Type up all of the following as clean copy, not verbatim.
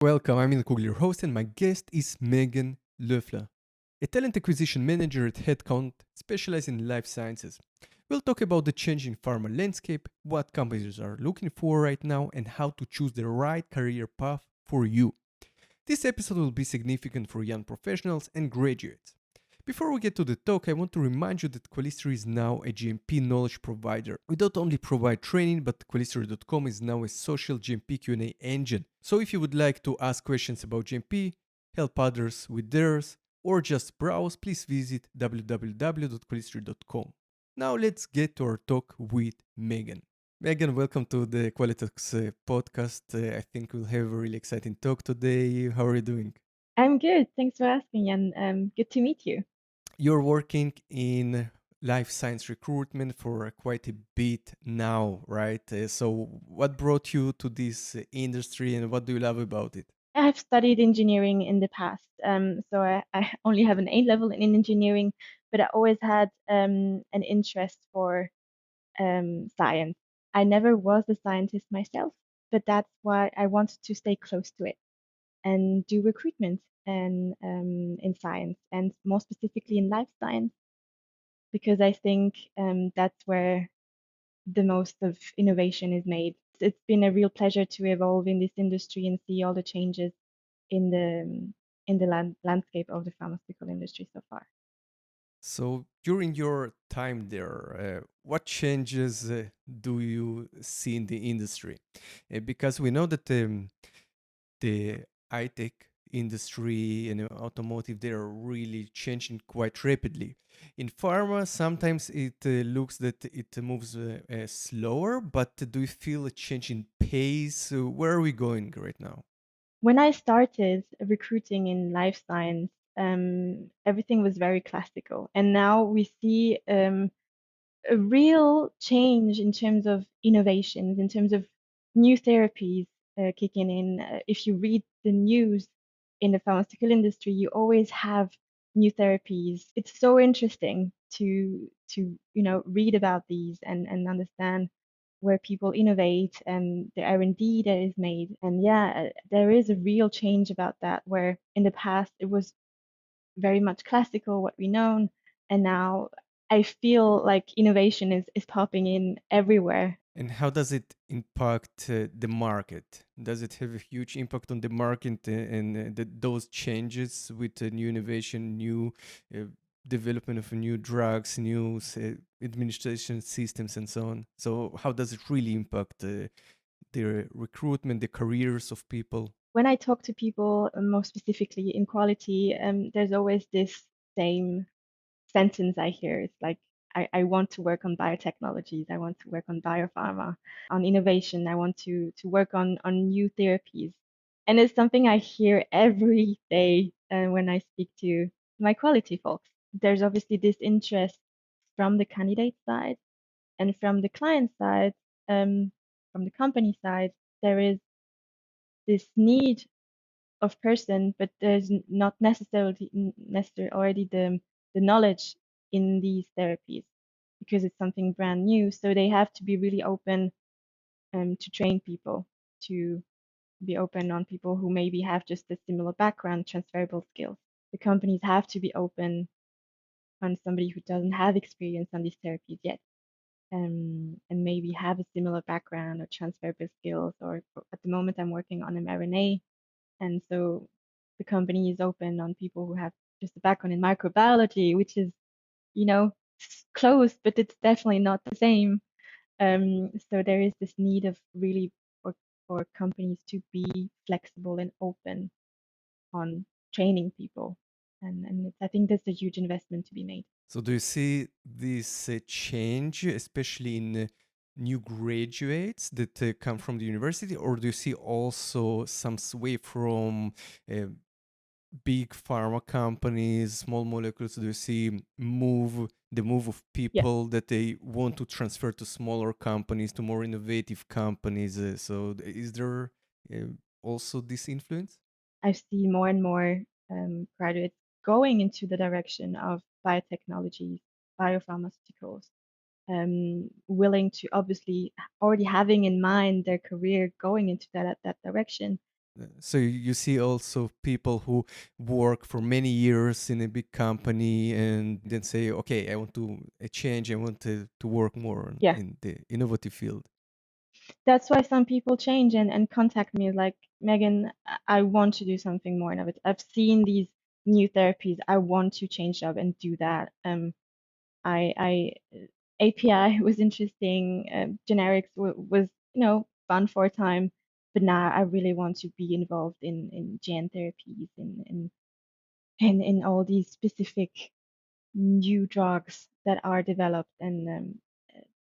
Welcome, I'm Kugel, your host, and my guest is Megann Löffler, a talent acquisition manager at Headcount, specializing in life sciences. We'll talk about the changing pharma landscape, what companies are looking for right now, and how to choose the right career path for you. This episode will be significant for young professionals and graduates. Before we get to the talk, I want to remind you that Qualistory is now a GMP knowledge provider. We don't only provide training, but Qualistory.com is now a social GMP Q&A engine. So if you would like to ask questions about GMP, help others with theirs, or just browse, please visit www.qualistory.com. Now let's get to our talk with Megan. Megan, welcome to the Qualitox podcast. I think we'll have a really exciting talk today. How are you doing? I'm good. Thanks for asking, and good to meet you. You're working in life science recruitment for quite a bit now, right? So, what brought you to this industry and what do you love about it? I've studied engineering in the past, so I only have an A level in engineering, but I always had an interest for science. I never was a scientist myself, but that's why I wanted to stay close to it and do recruitment and in science, and more specifically in life science, because I think that's where the most of innovation is made. It's been a real pleasure to evolve in this industry and see all the changes in the landscape of the pharmaceutical industry so far. So, during your time there, what changes do you see in the industry? Because we know that the high tech industry and automotive they are really changing quite rapidly. In pharma, sometimes it looks that it moves slower, but do you feel a change in pace? Where are we going right now? When I started recruiting in life science, everything was very classical, and now we see a real change in terms of innovations, in terms of new therapies kicking in. If you read the news in the pharmaceutical industry, you always have new therapies. It's so interesting to read about these and understand where people innovate and the R&D that is made. And yeah, there is a real change about that, where in the past it was very much classical, what we know, and now I feel like innovation is popping in everywhere. And how does it impact the market? Does it have a huge impact on the market and those changes with new innovation, new uh, development of new drugs, new administration systems, and so on? So, how does it really impact the recruitment, the careers of people? When I talk to people, more specifically in quality, there's always this same sentence I hear. It's like, I want to work on biotechnologies. I want to work on biopharma, on innovation. I want to work on new therapies. And it's something I hear every day when I speak to my quality folks. There's obviously this interest from the candidate side and from the client side, um, from the company side. There is this need of person, but there's not necessarily already the knowledge in these therapies because it's something brand new. So they have to be really open to train people, to be open on people who maybe have just a similar background, transferable skills. The companies have to be open on somebody who doesn't have experience on these therapies yet, and maybe have a similar background or transferable skills. Or at the moment, I'm working on mRNA. And so the company is open on people who have just a background in microbiology, which is, close, but it's definitely not the same. So there is this need of really for companies to be flexible and open on training people. And I think that's a huge investment to be made. So, do you see this change, especially in new graduates that come from the university, or do you see also some sway from uh, big pharma companies, small molecules? Do you see the move of Yeah, people that they want to transfer to smaller companies, to more innovative companies? Is there uh, also this influence? I see more and more graduates going into the direction of biotechnologies, biopharmaceuticals, willing to obviously already having in mind their career going into that direction. So you see also people who work for many years in a big company and then say, okay, I want to change, I want to work more Yeah, in the innovative field. that's why some people change and contact me like, Megan, I want to do something more innovative. I've seen these new therapies. I want to change up and do that. I API was interesting. Generics was, fun for a time, but now I really want to be involved in gene therapies in all these specific new drugs that are developed, and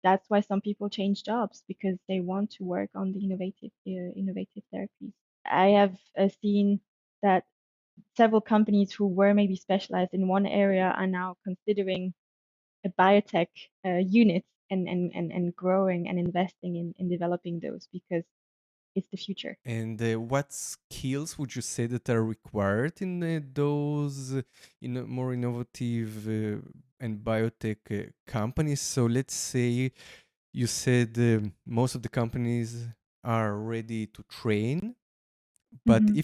that's why some people change jobs because they want to work on the innovative therapies. I have seen that several companies who were maybe specialized in one area are now considering a biotech unit and growing and investing in developing those because it's the future. And what skills would you say that are required in those more innovative and biotech companies? So let's say you said most of the companies are ready to train, but Hmm.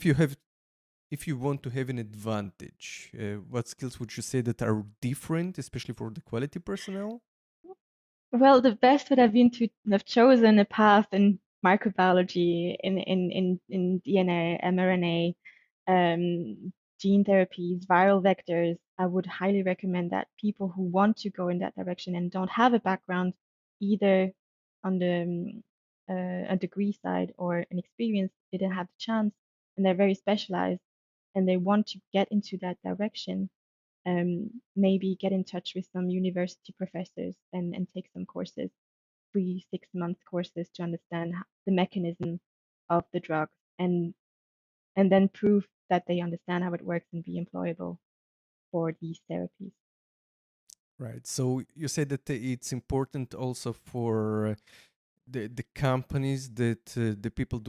if you want to have an advantage, what skills would you say that are different, especially for the quality personnel? Well, the best would have been to have chosen a path in microbiology, in DNA, mRNA, gene therapies, viral vectors. I would highly recommend that people who want to go in that direction and don't have a background either on the a degree side or an experience, didn't have the chance, and they're very specialized and they want to get into that direction, maybe get in touch with some university professors and take some courses, 3 6 month courses to understand the mechanism of the drug and then prove that they understand how it works and be employable for these therapies. Right. So you said that it's important also for the companies that the people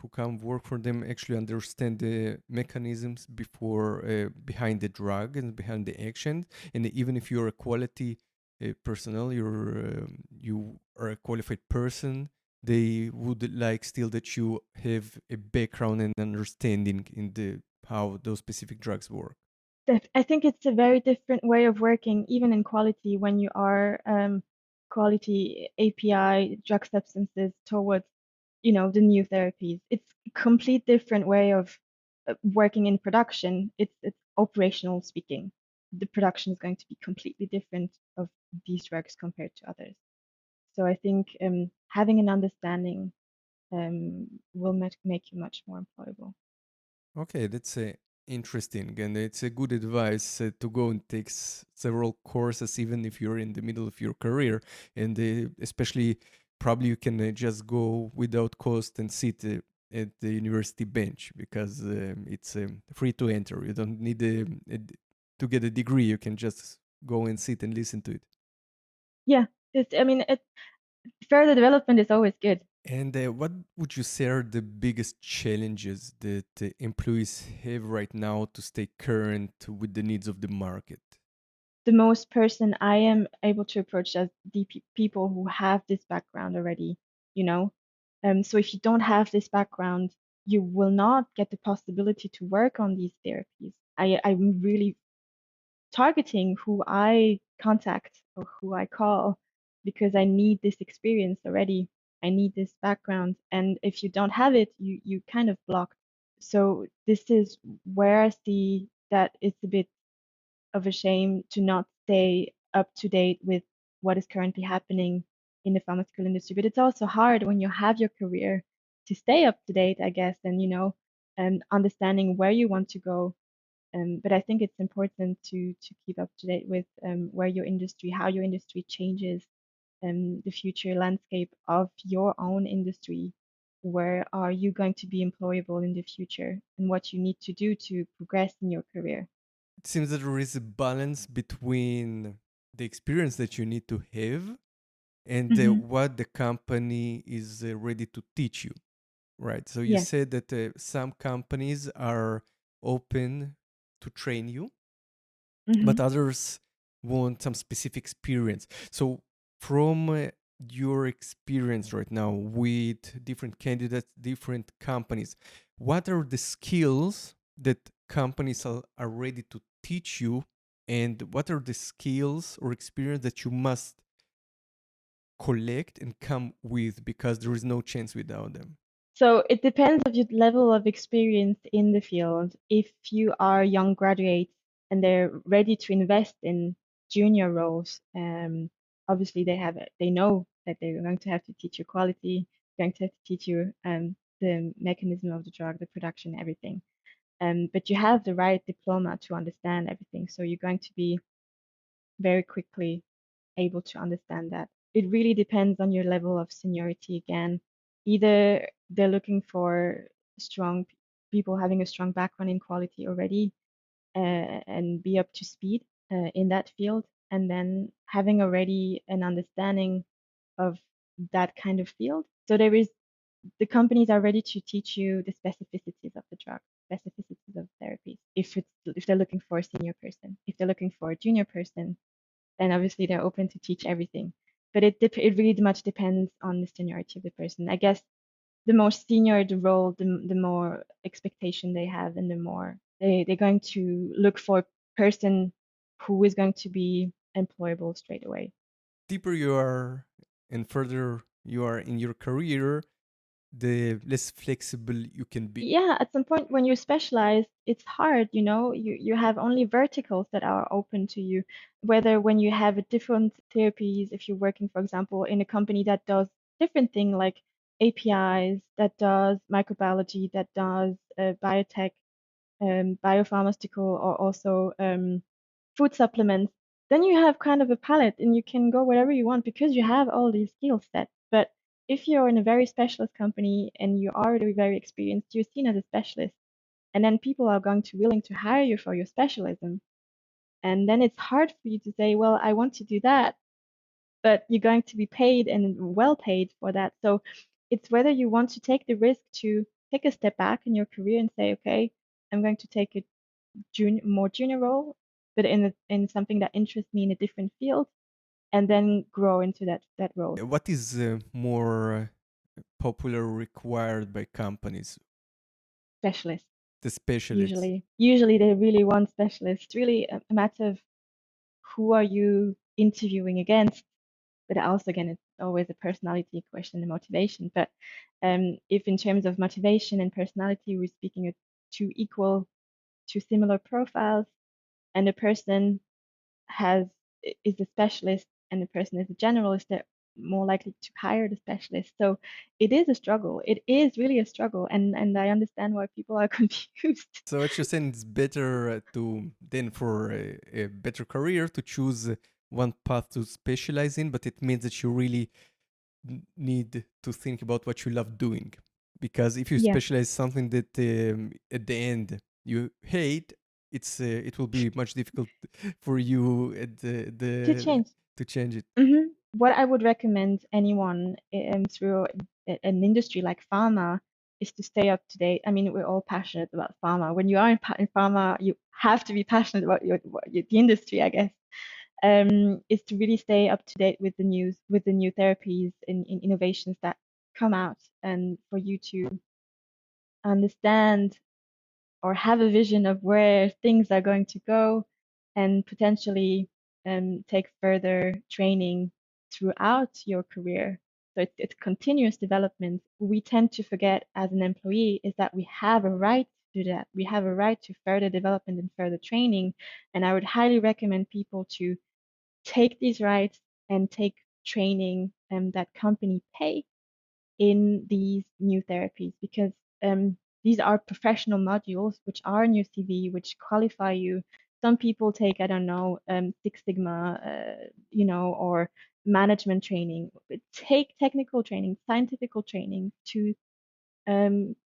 who come work for them actually understand the mechanisms before behind the drug and behind the action. And even if you're a quality personnel, you are a qualified person, they would like still that you have a background and understanding in the how those specific drugs work. I think it's a very different way of working, even in quality, when you are quality API drug substances towards, the new therapies. It's a complete different way of working in production. It's operational speaking. The production is going to be completely different of these drugs compared to others. So I think having an understanding will make you much more employable. Okay, that's interesting, and it's a good advice to go and take several courses, even if you're in the middle of your career, and especially probably you can just go without cost and sit at the university bench because it's free to enter. You don't need to get a degree. You can just go and sit and listen to it. Yeah, I mean, further development is always good. And what would you say are the biggest challenges that employees have right now to stay current with the needs of the market? The most person I am able to approach as the people who have this background already, you know. So if you don't have this background, you will not get the possibility to work on these therapies. I'm really targeting who I contact or who I call because I need this experience already. I need this background. And if you don't have it, you kind of block. So this is where I see that it's a bit of a shame to not stay up to date with what is currently happening in the pharmaceutical industry. But it's also hard when you have your career to stay up to date, I guess, and understanding where you want to go. But I think it's important to keep up to date with where your industry, how your industry changes, the future landscape of your own industry. Where are you going to be employable in the future, and what you need to do to progress in your career? It seems that there is a balance between the experience that you need to have and Hmm. what the company is ready to teach you, right? So you Yes. said that some companies are open to train you, but Hmm. others want some specific experience. So, from your experience right now with different candidates, different companies, what are the skills that companies are ready to teach you, and what are the skills or experience that you must collect and come with because there is no chance without them? So it depends of your level of experience in the field. If you are young graduates and they're ready to invest in junior roles, obviously they know that they're going to have to teach you quality, going to have to teach you the mechanism of the drug, the production, everything. But you have the right diploma to understand everything. So you're going to be very quickly able to understand that. It really depends on your level of seniority again. Either they're looking for strong people having a strong background in quality already and be up to speed in that field, and then having already an understanding of that kind of field. So the companies are ready to teach you the specificities of the drug, specificities of therapies. If they're looking for a senior person, if they're looking for a junior person, then obviously they're open to teach everything. But it really much depends on the seniority of the person. I guess the more senior the role, the more expectation they have, and the more they're going to look for a person who is going to be employable straight away. Deeper you are and further you are in your career, the less flexible you can be. Yeah, at some point when you're specialized, it's hard, you have only verticals that are open to you. Whether when you have a different therapies, if you're working, for example, in a company that does different thing like APIs, that does microbiology, that does biotech, biopharmaceutical, or also food supplements, then you have kind of a palette and you can go wherever you want because you have all these skill sets. But if you're in a very specialist company and you're already very experienced, you're seen as a specialist, and then people are going to willing to hire you for your specialism. And then it's hard for you to say, well, I want to do that, but you're going to be paid and well paid for that. So it's whether you want to take the risk to take a step back in your career and say, okay, I'm going to take a more junior role, but in something that interests me in a different field, and then grow into that role. What is more popular required by companies? Specialist, The specialists. usually they really want specialists. Really a matter of who are you interviewing against, but also again it's always a personality question and motivation. But if in terms of motivation and personality we're speaking of two similar profiles, and a person has is a specialist and the person is a generalist, they're more likely to hire the specialist. So it is a struggle. It is really a struggle, and I understand why people are confused. So what you're saying, it's better to then for a better career to choose one path to specialize in, but it means that you really need to think about what you love doing. Because if you Yeah, specialize something that at the end you hate, it will be much difficult for you at to change. to change it. What I would recommend anyone through an industry like pharma is to stay up to date. I mean, we're all passionate about pharma. When you are in pharma, you have to be passionate about the industry, I guess. Is to really stay up to date with the news, with the new therapies and innovations that come out, and for you to understand or have a vision of where things are going to go, and potentially take further training throughout your career. So it's continuous development. We tend to forget as an employee is that we have a right to do that. We have a right to further development and further training. And I would highly recommend people to take these rights and take training that company pay in these new therapies, because these are professional modules which are in your CV, which qualify you. Some people take, I don't know, Six Sigma, or management training. But take technical training, scientific training to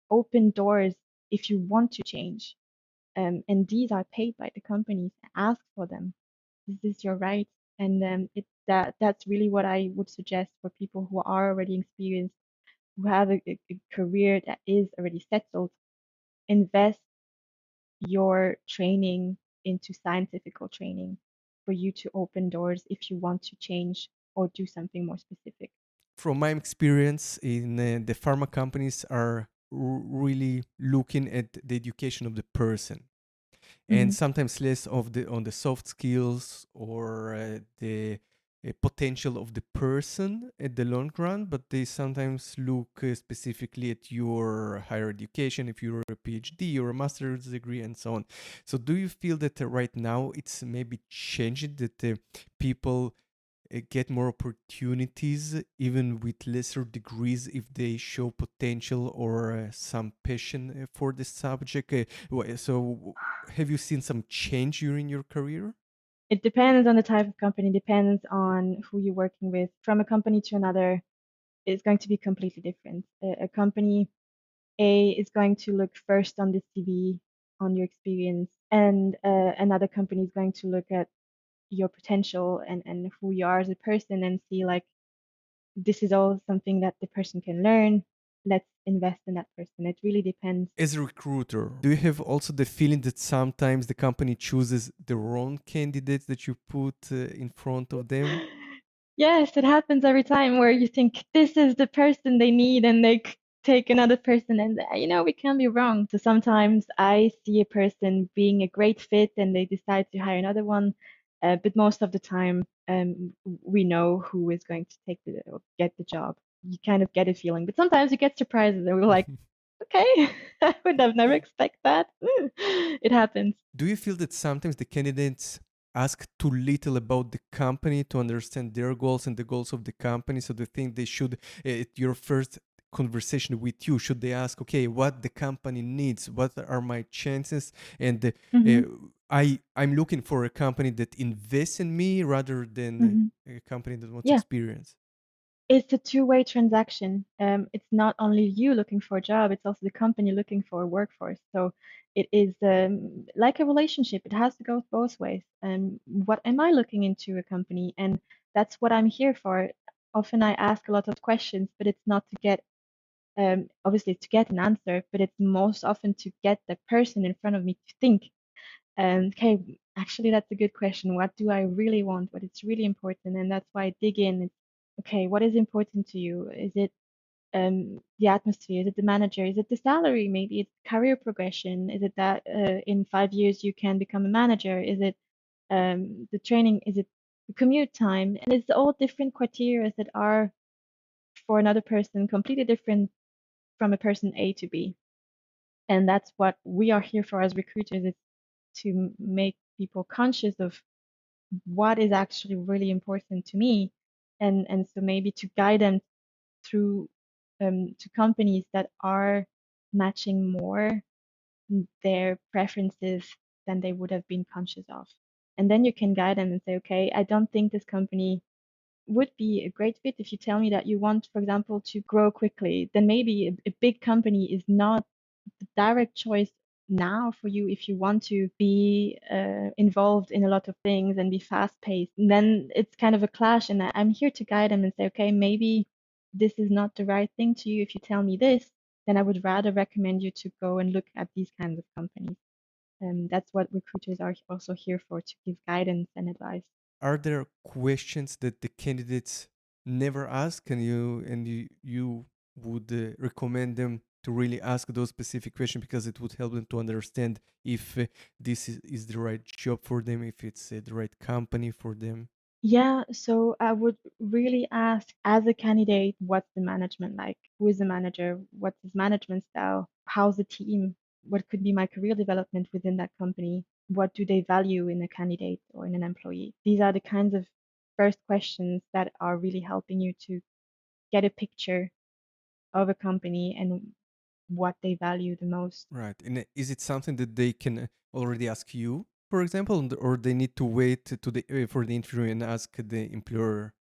open doors if you want to change. And these are paid by the companies. Ask for them. This is your right. And that's really what I would suggest for people who are already experienced, who have a career that is already settled. Invest your training into scientific training for you to open doors if you want to change or do something more specific. From my experience in the pharma companies are really looking at the education of the person, and Hmm. sometimes less of the on the soft skills or the potential of the person at the long run, but they sometimes look specifically at your higher education, if you're a PhD or a master's degree and so on. So do you feel that right now it's maybe changing, that people get more opportunities even with lesser degrees if they show potential or some passion for the subject? So have you seen some change during your career? It depends on the type of company, depends on who you're working with. From a company to another, it's going to be completely different. A company A is going to look first on the CV, on your experience, and another company is going to look at your potential and who you are as a person and see like this is all something that the person can learn. Let's invest in that person. It really depends. As a recruiter, do you have also the feeling that sometimes the company chooses the wrong candidates that you put in front of them? Yes, it happens every time where you think this is the person they need and they take another person and we can be wrong. So sometimes I see a person being a great fit and they decide to hire another one. But most of the time, we know who is going to take the or get the job. You kind of get a feeling, but sometimes you get surprises and we're like, okay, I would have never expect that. It happens. Do you feel that sometimes the candidates ask too little about the company to understand their goals and the goals of the company? So they think they should, at your first conversation with you, should they ask, okay, what the company needs? What are my chances? And uh, Hmm. I'm looking for a company that invests in me rather than Hmm. a company that wants Yeah. experience. It's a two-way transaction. It's not only you looking for a job, it's also the company looking for a workforce. So it is like a relationship. It has to go both ways. What am I looking into a company? And that's what I'm here for. Often I ask a lot of questions, but it's not to get, obviously to get an answer, but it's most often to get the person in front of me to think. Okay, actually, that's a good question. What do I really want? What is really important? And that's why I dig in. It's, okay, what is important to you? Is it the atmosphere? Is it the manager? Is it the salary? Maybe it's career progression. Is it that in 5 years you can become a manager? Is it the training? Is it the commute time? And it's all different criteria that are for another person completely different from a person A to B. And that's what we are here for as recruiters. It's to make people conscious of what is actually really important to me, and so maybe to guide them through to companies that are matching more their preferences than they would have been conscious of. And then you can guide them and say, okay, I don't think this company would be a great fit. If you tell me that you want, for example, to grow quickly, then maybe a big company is not the direct choice now for you if you want to be involved in a lot of things and be fast paced. Then it's kind of a clash, and I'm here to guide them and say, okay, maybe this is not the right thing to you. If you tell me this, then I would rather recommend you to go and look at these kinds of companies. That's what recruiters are also here for, to give guidance and advice. Are there questions that the candidates never ask, and you would recommend them to really ask those specific questions because it would help them to understand if this is the right job for them, if it's the right company for them? Yeah, so I would really ask as a candidate, what's the management like? Who is the manager? What's his management style? How's the team? What could be my career development within that company? What do they value in a candidate or in an employee? These are the kinds of first questions that are really helping you to get a picture of a company and what they value the most. Right. And is it something that they can already ask you, for example, or they need to wait to the for the interview and ask the employer?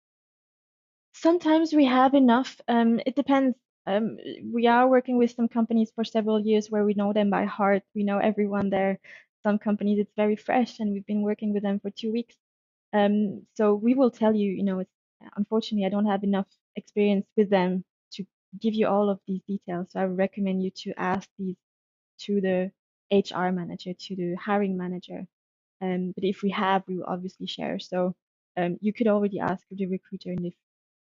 Sometimes we have enough. It depends. Um, we are working with some companies for several years where we know them by heart. We know everyone there. Some companies it's very fresh, and we've been working with them for 2 weeks. So we will tell you, it's unfortunately I don't have enough experience with them to give you all of these details. So I would recommend you to ask these to the HR manager, to the hiring manager. But if we have, we will obviously share. So you could already ask the recruiter, and if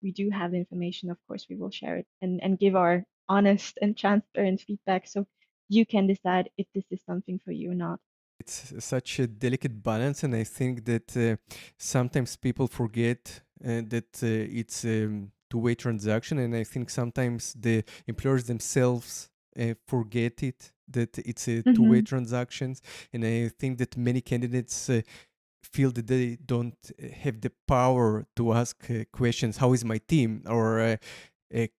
we do have the information, of course, we will share it and give our honest and transparent feedback so you can decide if this is something for you or not. It's such a delicate balance, and I think that sometimes people forget that it's a two-way transaction, and I think sometimes the employers themselves forget it that it's a two-way Hmm. transactions, and I think that many candidates feel that they don't have the power to ask questions. How is my team? Or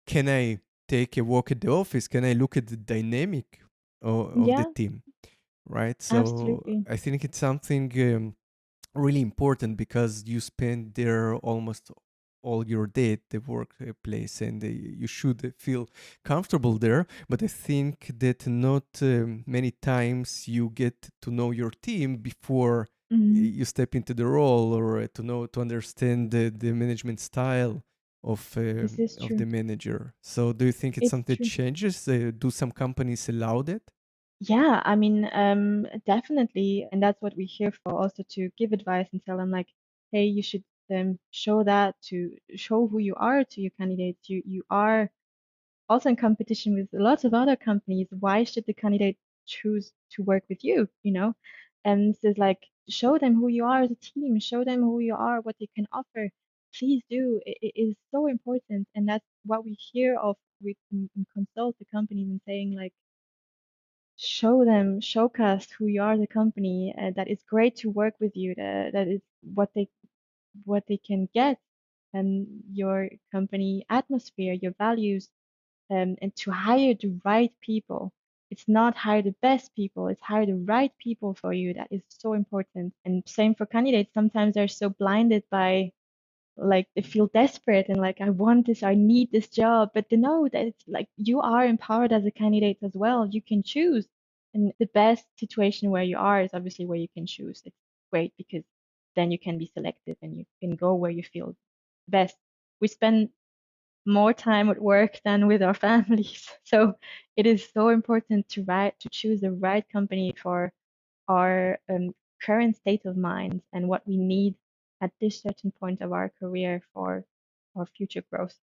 can I take a walk at the office? Can I look at the dynamic of the Yeah, team? Right? So absolutely. I think it's something really important because you spend there almost all your day at the workplace, and you should feel comfortable there. But I think that not many times you get to know your team before Hmm. you step into the role, or to understand the management style This is of the true. manager. So do you think it's It's something that true. changes? Do some companies allow that? Yeah, I mean, definitely, and that's what we're here for, also to give advice and tell them like, hey, you should show that to show who you are to your candidates. You are also in competition with lots of other companies. Why should the candidate choose to work with you? You know, and this is like show them who you are as a team, show them who you are, what you can offer. Please do. It is so important, and that's what we hear of. We consult the companies and saying like show them, showcase who you are as a company, that it's great to work with you, that is what they can get, and your company atmosphere, your values, and to hire the right people. It's not hire the best people, it's hire the right people for you. That is so important. And same for candidates. Sometimes they're so blinded by like they feel desperate and like I want this, I need this job, but they know that it's like you are empowered as a candidate as well. You can choose, and the best situation where you are is obviously where you can choose. It's great because then you can be selective and you can go where you feel best. We spend more time at work than with our families, so it is so important to choose the right company for our current state of mind and what we need at this certain point of our career for our future growth.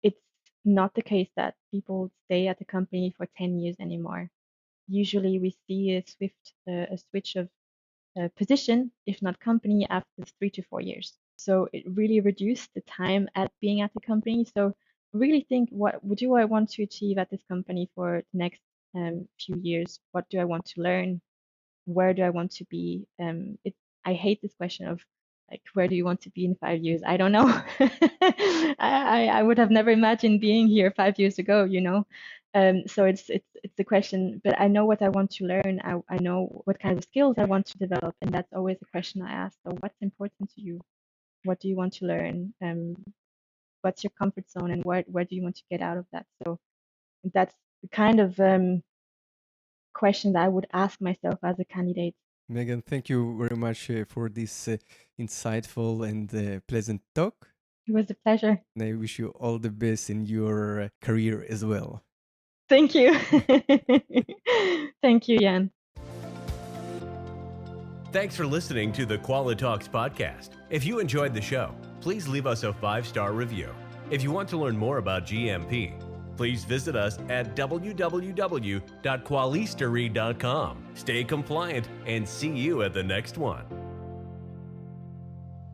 It's not the case that people stay at the company for 10 years anymore. Usually we see a switch of position, if not company, after 3 to 4 years. So it really reduced the time at being at the company. So really think, what do I want to achieve at this company for the next few years? What do I want to learn? Where do I want to be? I hate this question of like, where do you want to be in 5 years? I don't know. I would have never imagined being here 5 years ago, you know. So it's the question, but I know what I want to learn. I know what kind of skills I want to develop, and that's always the question I ask. So what's important to you? What do you want to learn? What's your comfort zone, and where do you want to get out of that? So that's the kind of question that I would ask myself as a candidate. Megan, thank you very much for this insightful and pleasant talk. It was a pleasure. And I wish you all the best in your career as well. Thank you. Thank you, Jan. Thanks for listening to the Qualitalks podcast. If you enjoyed the show, please leave us a 5-star review. If you want to learn more about GMP, please visit us at www.qualistery.com. Stay compliant and see you at the next one.